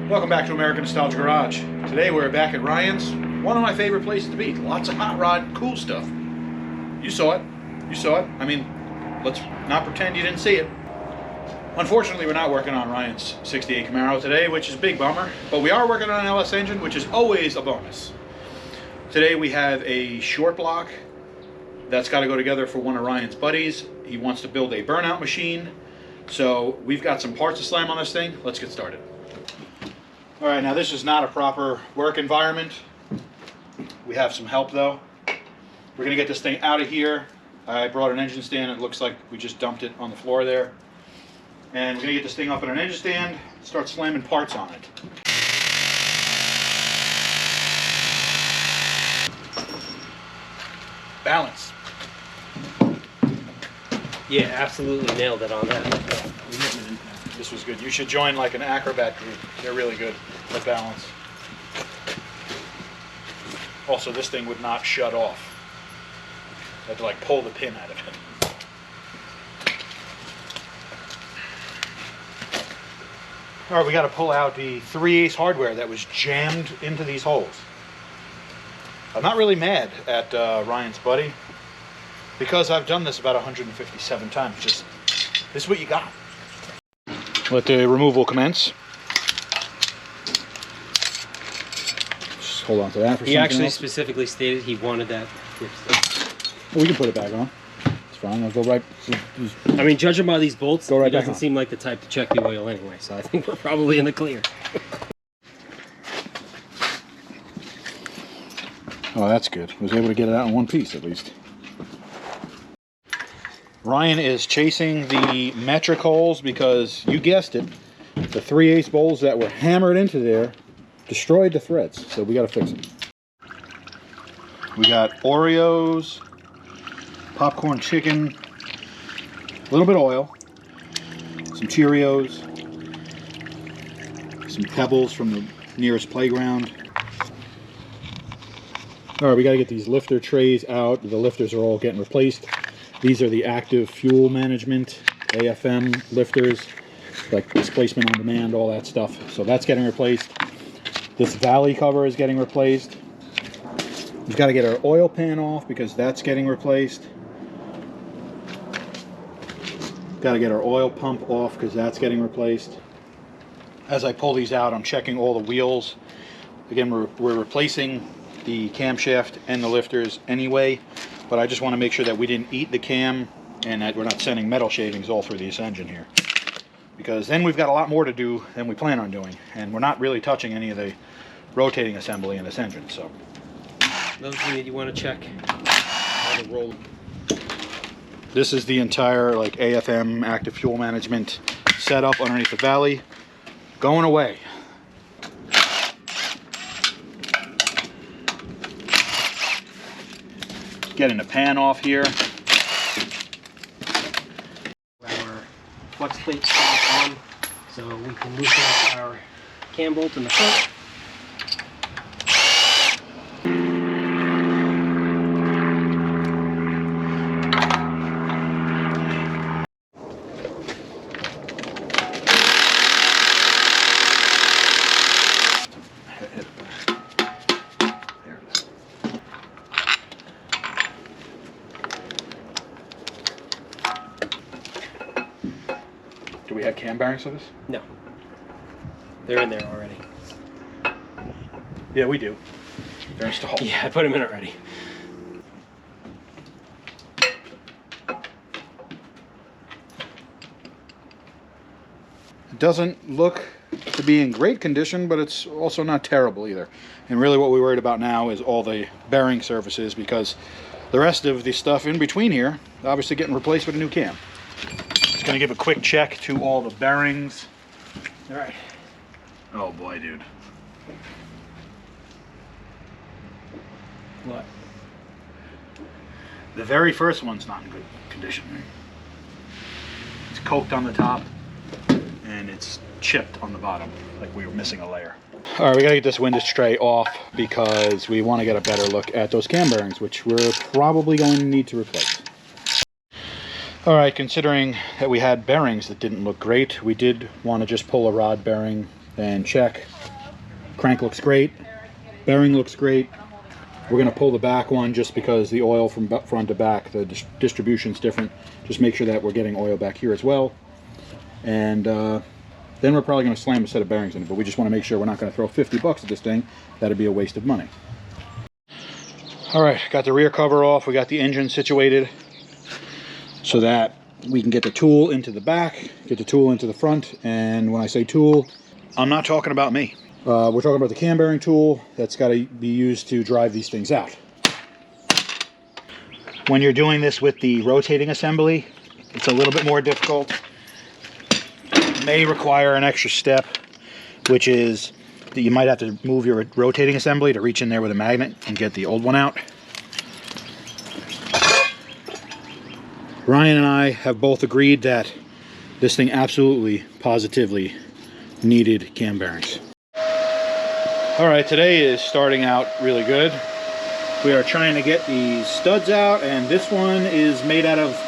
Welcome back to American Nostalgia Garage. Today we're back at Ryan's, one of my favorite places to be. Lots of hot rod, cool stuff. You saw it. You saw it. I mean, let's not pretend you didn't see it. Unfortunately, we're not working on Ryan's 68 Camaro today, which is a big bummer, but we are working on an LS engine, which is always a bonus. Today we have a short block that's got to go together for one of Ryan's buddies. He wants to build a burnout machine, so we've got some parts to slam on this thing. Let's get started. All right, now this is not a proper work environment. We have some help though. We're gonna get this thing out of here. I brought an engine stand. It looks like we just dumped it on the floor there. And we're gonna get this thing up in an engine stand, start slamming parts on it. Balance. Yeah, absolutely nailed it on that. This was good. You should join like an acrobat group. They're really good at balance. Also, this thing would not shut off. I had to like pull the pin out of it. All right, we got to pull out the 3/8 hardware that was jammed into these holes. I'm not really mad at Ryan's buddy because I've done this about 157 times. Just, this is what you got. Let the removal commence. Just hold on to that for a second. He actually specifically stated he wanted that. Well, we can put it back on. It's fine. I'll go right. I mean, judging by these bolts, go right he back doesn't on. seem like the type to check the oil anyway, so I think we're probably in the clear. Oh, that's good. I was able to get it out in one piece at least. Ryan is chasing the metric holes because, you guessed it, the 3/8 bolts that were hammered into there destroyed the threads, so we got to fix them. We got Oreos, popcorn chicken, a little bit of oil, some Cheerios, some pebbles from the nearest playground. All right, we got to get these lifter trays out. The lifters are all getting replaced. These are the active fuel management, AFM lifters, like displacement on demand, all that stuff. So that's getting replaced. This valley cover is getting replaced. We've got to get our oil pan off because that's getting replaced. Got to get our oil pump off because that's getting replaced. As I pull these out, I'm checking all the wheels. Again, we're replacing the camshaft and the lifters anyway, but I just want to make sure that we didn't eat the cam and that we're not sending metal shavings all through this engine here, because then we've got a lot more to do than we plan on doing, and we're not really touching any of the rotating assembly in this engine. So Another thing that you want to check, all the roll. this is the entire like AFM active fuel management setup underneath the valley, going away. Getting the pan off here. Our flex plate back on so we can loosen up our cam bolt in the front. Do we have cam bearings for this? No. They're in there already. Yeah, we do. They're installed. Yeah, I put them in already. It doesn't look to be in great condition, but it's also not terrible either. And really what we're worried about now is all the bearing surfaces, because the rest of the stuff in between here obviously getting replaced with a new cam. Just gonna give a quick check to all the bearings. All right. Oh boy, dude. What? The very first one's not in good condition. It's coked on the top and it's chipped on the bottom, like we were missing a layer. All right, we gotta get this window tray off because we want to get a better look at those cam bearings, which we're probably going to need to replace. All right, considering that we had bearings that didn't look great, we did want to just pull a rod bearing and check. Crank looks great. Bearing looks great. We're going to pull the back one just because the oil from front to back, the distribution's different. Just make sure that we're getting oil back here as well. And then we're probably going to slam a set of bearings in it, but we just want to make sure we're not going to throw 50 bucks at this thing. That'd be a waste of money. All right, got the rear cover off. We got the engine situated so that we can get the tool into the back, get the tool into the front. And when I say tool, I'm not talking about me. We're talking about the cam bearing tool that's got to be used to drive these things out. When you're doing this with the rotating assembly, it's a little bit more difficult. It may require an extra step, which is that you might have to move your rotating assembly to reach in there with a magnet and get the old one out. Ryan and I have both agreed that this thing absolutely, positively needed cam bearings. All right, today is starting out really good. We are trying to get these studs out, and this one is made out of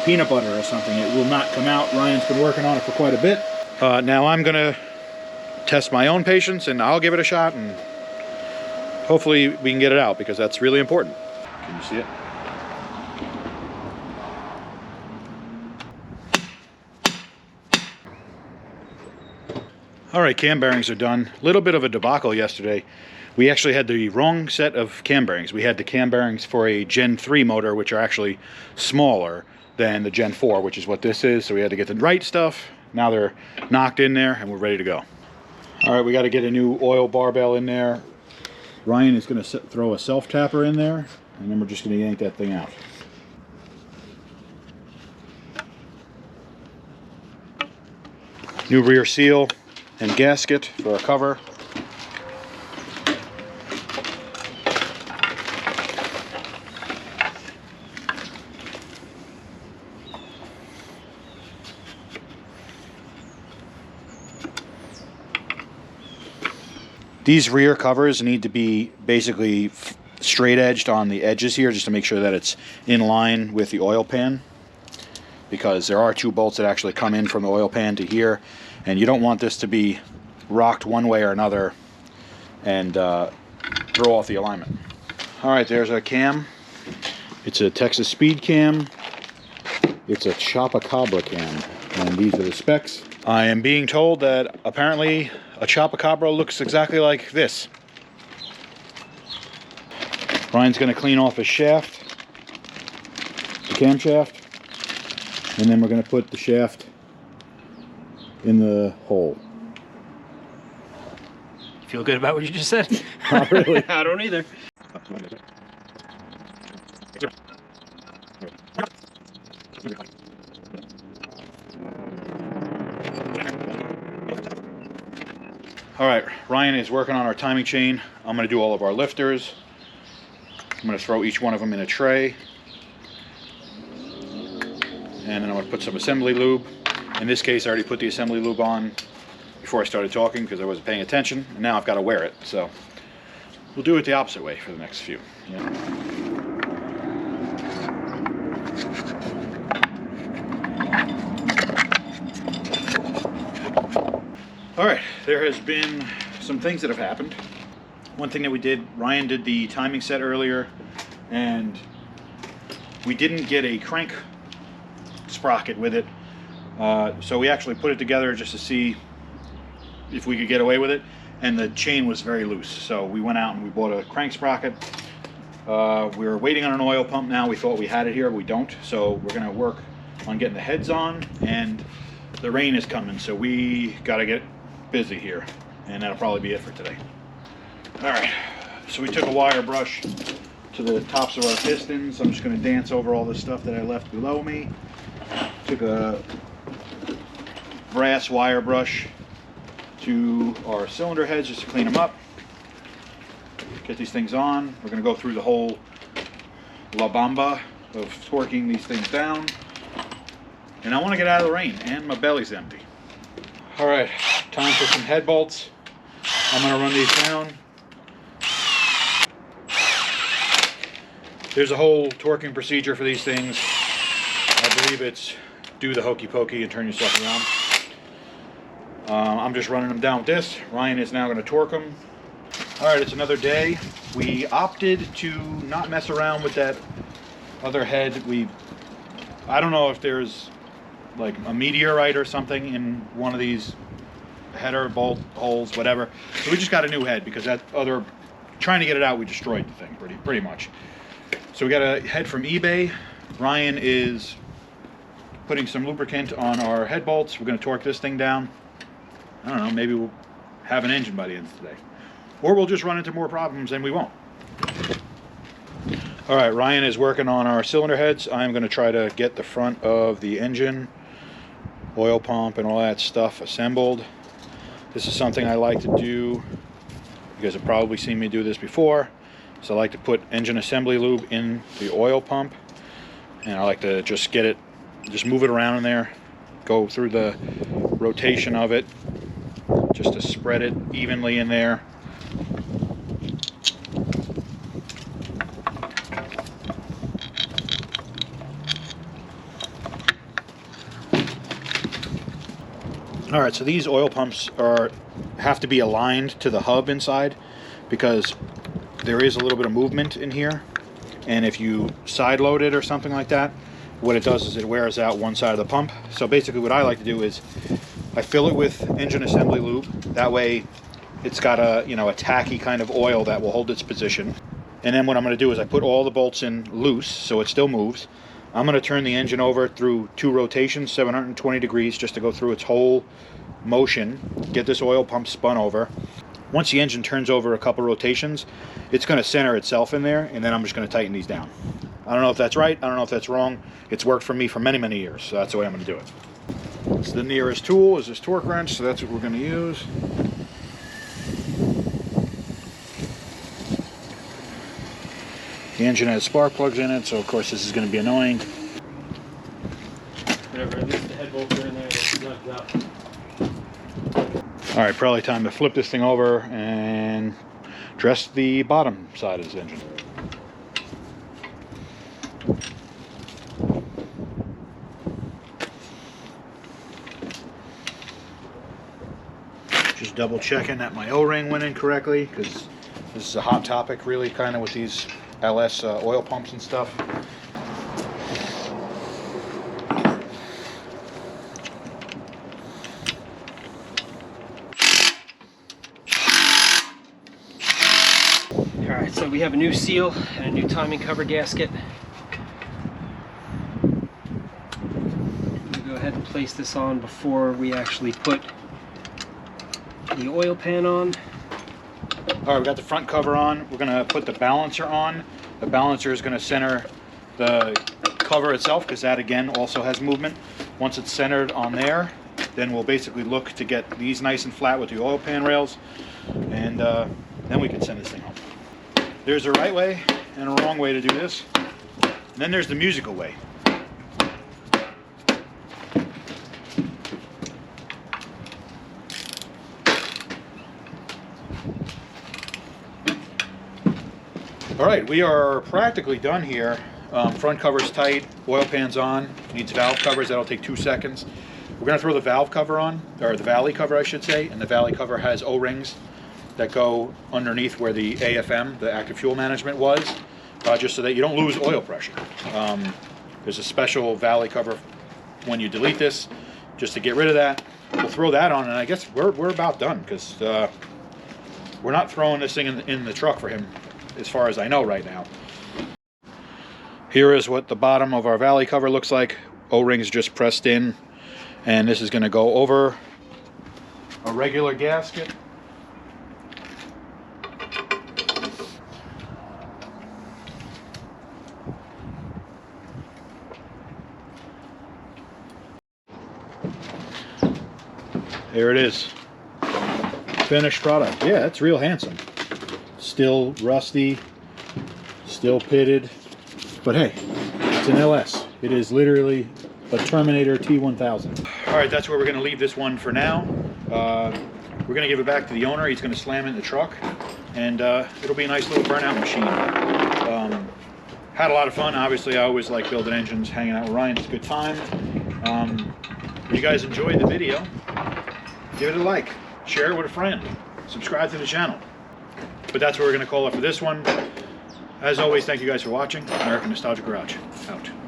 peanut butter or something. It will not come out. Ryan's been working on it for quite a bit. Now I'm gonna test my own patience, and I'll give it a shot, and hopefully we can get it out, because that's really important. Can you see it? All right, cam bearings are done. A little bit of a debacle yesterday. We actually had the wrong set of cam bearings. We had the cam bearings for a Gen 3 motor, which are actually smaller than the Gen 4, which is what this is. So we had to get the right stuff. Now they're knocked in there and we're ready to go. All right, we got to get a new oil barbell in there. Ryan is going to throw a self-tapper in there, and then we're just going to yank that thing out. New rear seal and gasket for a cover. These rear covers need to be basically straight edged on the edges here, just to make sure that it's in line with the oil pan, because there are two bolts that actually come in from the oil pan to here, and you don't want this to be rocked one way or another and throw off the alignment. All right, there's our cam. It's a Texas Speed cam. It's a chopacabra cam, and these are the specs. I am being told that apparently a chopacabra looks exactly like this. Ryan's going to clean off his shaft, the camshaft, and then we're going to put the shaft in the hole. Feel good about what you just said? Not really. I don't either. All right, Ryan is working on our timing chain. I'm going to do all of our lifters. I'm going to throw each one of them in a tray. And then I'm going to put some assembly lube. In this case, I already put the assembly lube on before I started talking because I wasn't paying attention. And now I've got to wear it. So we'll do it the opposite way for the next few. Yeah. All right, there has been some things that have happened. One thing that we did, Ryan did the timing set earlier, and we didn't get a crank sprocket with it. So we actually put it together just to see if we could get away with it, and the chain was very loose. So we went out and we bought a crank sprocket. We were waiting on an oil pump now. We thought we had it here, but we don't. So we're gonna work on getting the heads on, and the rain is coming, so we gotta get busy here, and that'll probably be it for today. All right, so we took a wire brush to the tops of our pistons. I'm just going to dance over all the stuff that I left below me. Took a brass wire brush to our cylinder heads just to clean them up. Get these things on. We're going to go through the whole La Bamba of torquing these things down. And I want to get out of the rain, and my belly's empty. All right, time for some head bolts. I'm going to run these down. There's a whole torquing procedure for these things. I believe it's do the hokey pokey and turn yourself I'm just running them down with this. Ryan is now going to torque them. All right, it's another day. We opted to not mess around with that other head. I don't know if there's like a meteorite or something in one of these header bolt holes, whatever. So we just got a new head because that other, trying to get it out, we destroyed the thing pretty much. So we got a head from eBay. Ryan is putting some lubricant on our head bolts. We're going to torque this thing down. I don't know, maybe we'll have an engine by the end of today. Or we'll just run into more problems and we won't. All right, Ryan is working on our cylinder heads. I'm going to try to get the front of the engine, oil pump, and all that stuff assembled. This is something I like to do. You guys have probably seen me do this before. So I like to put engine assembly lube in the oil pump. And I like to just get it, just move it around in there, go through the rotation of it, just to spread it evenly in there. All right, so these oil pumps have to be aligned to the hub inside because there is a little bit of movement in here, and if you side load it or something like that, what it does is it wears out one side of the pump. So basically what I like to do is I fill it with engine assembly lube. That way it's got a, you know, a tacky kind of oil that will hold its position. And then what I'm going to do is I put all the bolts in loose so it still moves. I'm going to turn the engine over through 2 rotations, 720 degrees, just to go through its whole motion, get this oil pump spun over. Once the engine turns over a couple rotations, it's going to center itself in there, and then I'm just going to tighten these down. I don't know if that's right, I don't know if that's wrong. It's worked for me for many, many years, so that's the way I'm going to do it. So the nearest tool is this torque wrench, so that's what we're going to use. The engine has spark plugs in it, so of course this is going to be annoying. Whatever, at least the head bolts are in there, they're plugged up. Alright, probably time to flip this thing over and dress the bottom side of this engine. Just double checking that my O-ring went in correctly, because this is a hot topic really kind of with these LS oil pumps and stuff. Alright, so we have a new seal and a new timing cover gasket. We'll go ahead and place this on before we actually put the oil pan on. Alright, we got the front cover on. We're going to put the balancer on. The balancer is going to center the cover itself, because that again also has movement. Once it's centered on there, then we'll basically look to get these nice and flat with the oil pan rails, and then we can send this thing home. There's a right way and a wrong way to do this. And then there's the musical way. All right, we are practically done here. Front cover's tight, oil pan's on, needs valve covers, that'll take 2 seconds. We're gonna throw the valve cover on, or the valley cover I should say, and the valley cover has O-rings that go underneath where the AFM, the active fuel management, was, just so that you don't lose oil pressure. There's a special valley cover when you delete this, just to get rid of that. We'll throw that on, and I guess we're about done, because we're not throwing this thing in the truck for him, as far as I know right now. Here is what the bottom of our valley cover looks like. O-rings just pressed in, and this is going to go over a regular gasket. There it is. Finished product. Yeah, it's real handsome. Still rusty, still pitted, but hey, it's an LS. It is literally a Terminator T1000. All right, that's where we're going to leave this one for now. We're going to give it back to the owner. He's going to slam it in the truck, and it'll be a nice little burnout machine. Had a lot of fun. Obviously, I always like building engines, hanging out with Ryan. It's a good time. If you guys enjoyed the video, give it a like, share it with a friend, subscribe to the channel. But that's what we're going to call it for this one. As always, thank you guys for watching. American Nostalgia Garage, out.